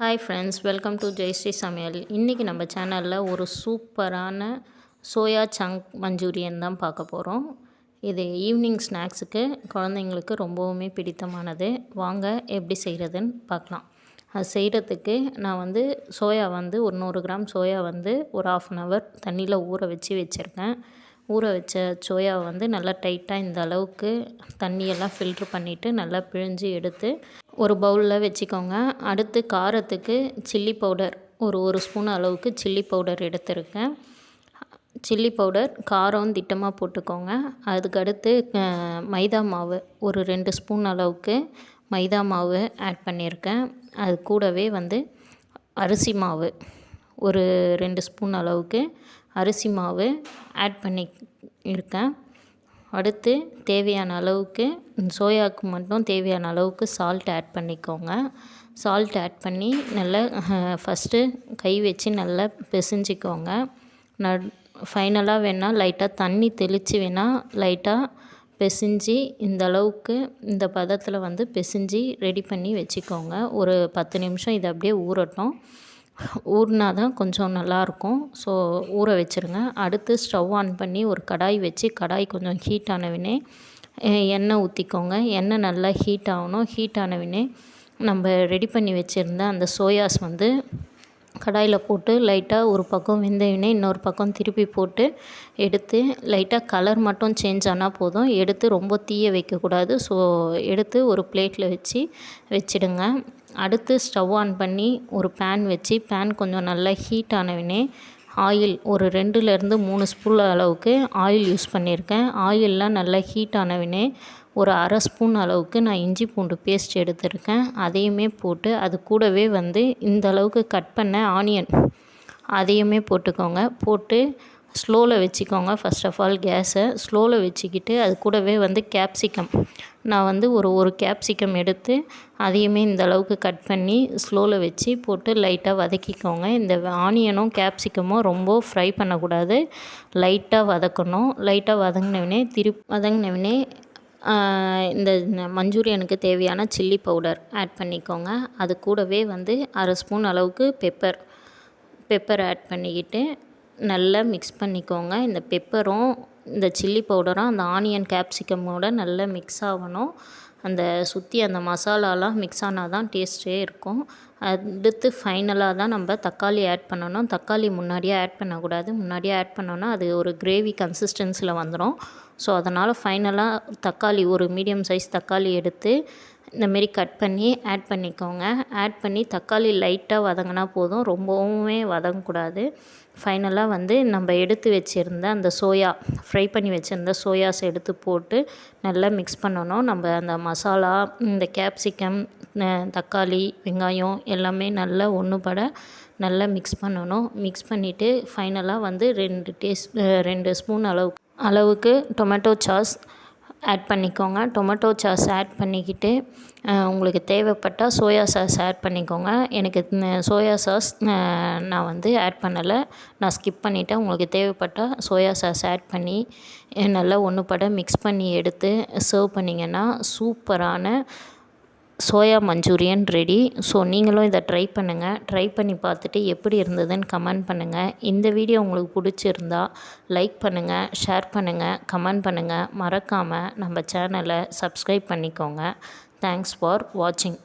Hi friends, welcome to Jayashree Samayal. இன்றைக்கி நம்ம சேனலில் ஒரு சூப்பரான சோயா சங்க் மஞ்சூரியன் தான் பார்க்க போகிறோம். இது ஈவினிங் ஸ்நாக்ஸுக்கு குழந்தைங்களுக்கு ரொம்பவுமே பிடித்தமானது. வாங்க எப்படி செய்கிறதுன்னு பார்க்கலாம். அது செய்கிறதுக்கு நான் சோயா ஒரு 100 கிராம் சோயா ஒரு 1/2 அன் ஹவர் தண்ணியில் ஊற வச்சுருக்கேன். ஊற வச்ச சோயாவை நல்லா டைட்டாக இந்த அளவுக்கு தண்ணியெல்லாம் ஃபில்ட்ரு பண்ணிவிட்டு நல்லா பிழிஞ்சு எடுத்து ஒரு பவுலில் வச்சுக்கோங்க. அடுத்து காரத்துக்கு சில்லி பவுடர் ஒரு ஸ்பூன் அளவுக்கு சில்லி பவுடர் எடுத்துருக்கேன். சில்லி பவுடர் காரம் திட்டமாக போட்டுக்கோங்க. அதுக்கடுத்து மைதா மாவு ஒரு 2 ஸ்பூன் அளவுக்கு மைதா மாவு ஆட் பண்ணியிருக்கேன். அது கூடவே அரிசி மாவு ஒரு 2 ஸ்பூன் அளவுக்கு அரிசி மாவு ஆட் பண்ணி இருக்கேன். அடுத்து தேவையான அளவுக்கு சோயாவுக்கு மட்டும் தேவையான அளவுக்கு சால்ட் ஆட் பண்ணிக்கோங்க. சால்ட் ஆட் பண்ணி நல்லா ஃபஸ்ட்டு கை வச்சு நல்லா பிசைஞ்சிக்கோங்க. ஃபைனலாக வேணால் லைட்டாக தண்ணி தெளித்து வேணால் லைட்டாக பிசைஞ்சி இந்த அளவுக்கு இந்த பதத்தில் பிசைஞ்சி ரெடி பண்ணி வச்சுக்கோங்க. ஒரு 10 நிமிஷம் இது அப்படியே ஊறட்டும். ஊறினா தான் கொஞ்சம் நல்லாயிருக்கும். ஸோ ஊற வச்சுருங்க. அடுத்து ஸ்டவ் ஆன் பண்ணி ஒரு கடாய் வச்சு கடாய் கொஞ்சம் ஹீட் ஆனவுடனே எண்ணெய் ஊற்றிக்கோங்க. எண்ணெய் நல்லா ஹீட் ஆகணும். ஹீட் ஆனவுடனே நம்ம ரெடி பண்ணி வச்சுருந்த அந்த சோயாஸ் கடாயில் போட்டு லைட்டாக ஒரு பக்கம் வெந்தவுடனே இன்னொரு பக்கம் திருப்பி போட்டு எடுத்து லைட்டாக கலர் மட்டும் சேஞ்ச் ஆனால் போதும். எடுத்து ரொம்ப தீய வைக்கக்கூடாது. ஸோ எடுத்து ஒரு பிளேட்டில் வச்சிடுங்க. அடுத்து ஸ்டவ் ஆன் பண்ணி ஒரு பேன் வச்சு பேன் கொஞ்சம் நல்லா ஹீட் ஆனவுடனே ஆயில் ஒரு 2லேருந்து 3 ஸ்பூன் அளவுக்கு ஆயில் யூஸ் பண்ணியிருக்கேன். ஆயிலெலாம் நல்லா ஹீட் ஆனவுடனே ஒரு 1/2 ஸ்பூன் அளவுக்கு நான் இஞ்சி பூண்டு பேஸ்ட் எடுத்திருக்கேன். அதையுமே போட்டு அது கூடவே இந்த அளவுக்கு கட் பண்ண ஆனியன் அதையுமே போட்டுக்கோங்க. போட்டு ஸ்லோவில் வச்சுக்கோங்க. ஃபஸ்ட் ஆஃப் ஆல் கேஸை ஸ்லோவில் வச்சுக்கிட்டு அது கூடவே கேப்சிகம் நான் ஒரு கேப்சிகம் எடுத்து அதையுமே இந்த அளவுக்கு கட் பண்ணி ஸ்லோவில் வச்சு போட்டு லைட்டாக வதக்கிக்கோங்க. இந்த ஆனியனும் கேப்சிகமும் ரொம்ப ஃப்ரை பண்ணக்கூடாது, லைட்டாக வதக்கணும். லைட்டாக வதங்கினவுடனே இந்த மஞ்சூரியனுக்கு தேவையான சில்லி பவுடர் ஆட் பண்ணிக்கோங்க. அது கூடவே 1/2 ஸ்பூன் அளவுக்கு பெப்பர் ஆட் பண்ணிக்கிட்டு நல்லா மிக்ஸ் பண்ணிக்கோங்க. இந்த பெப்பரும் இந்த சில்லி பவுடரும் அந்த ஆனியன் கேப்சிகமோட நல்லா மிக்ஸ் ஆகணும். அந்த சுற்றி அந்த மசாலாலாம் மிக்ஸ் ஆனால் தான் டேஸ்ட்டே இருக்கும். அடுத்து ஃபைனலாக தான் நம்ம தக்காளி ஆட் பண்ணணும். தக்காளி முன்னாடியே ஆட் பண்ணக்கூடாது. முன்னாடியே ஆட் பண்ணோன்னா அது ஒரு கிரேவி கன்சிஸ்டன்சியில் வந்துடும். ஸோ அதனால் ஃபைனலாக தக்காளி ஒரு மீடியம் சைஸ் தக்காளி எடுத்து இந்தமாரி கட் பண்ணி ஆட் பண்ணிக்கோங்க. ஆட் பண்ணி தக்காளி லைட்டாக வதங்கினா போதும், ரொம்பவுமே வதங்கக்கூடாது. ஃபைனலாக நம்ம எடுத்து வச்சுருந்த அந்த ஃப்ரை பண்ணி வச்சுருந்த சோயாஸ் எடுத்து போட்டு நல்லா மிக்ஸ் பண்ணணும். நம்ம அந்த மசாலா, இந்த கேப்சிகம், தக்காளி, வெங்காயம் எல்லாமே நல்லா ஒன்றுபட நல்லா மிக்ஸ் பண்ணணும். மிக்ஸ் பண்ணிவிட்டு ஃபைனலாக 2 ஸ்பூன் அளவுக்கு டொமேட்டோ சாஸ் ஆட் பண்ணிக்கோங்க. டொமேட்டோ சாஸ் ஆட் பண்ணிக்கிட்டு உங்களுக்கு தேவைப்பட்டால் சோயா சாஸ் ஆட் பண்ணிக்கோங்க. எனக்கு சோயா சாஸ் நான் ஆட் பண்ணலை, நான் ஸ்கிப் பண்ணிவிட்டேன். உங்களுக்கு தேவைப்பட்டால் சோயா சாஸ் ஆட் பண்ணி நல்லா ஒன்றுபட மிக்ஸ் பண்ணி எடுத்து சர்வ் பண்ணிங்கன்னா சூப்பரான சோயா மஞ்சூரியன் ரெடி. ஸோ நீங்களும் இதை ட்ரை பண்ணுங்கள். ட்ரை பண்ணி பார்த்துட்டு எப்படி இருந்ததுன்னு கமெண்ட் பண்ணுங்கள். இந்த வீடியோ உங்களுக்கு பிடிச்சிருந்தா லைக் பண்ணுங்கள், ஷேர் பண்ணுங்கள், கமெண்ட் பண்ணுங்கள். மறக்காமல் நம்ம சேனலை சப்ஸ்கிரைப் பண்ணிக்கோங்க. தேங்க்ஸ் ஃபார் வாட்சிங்.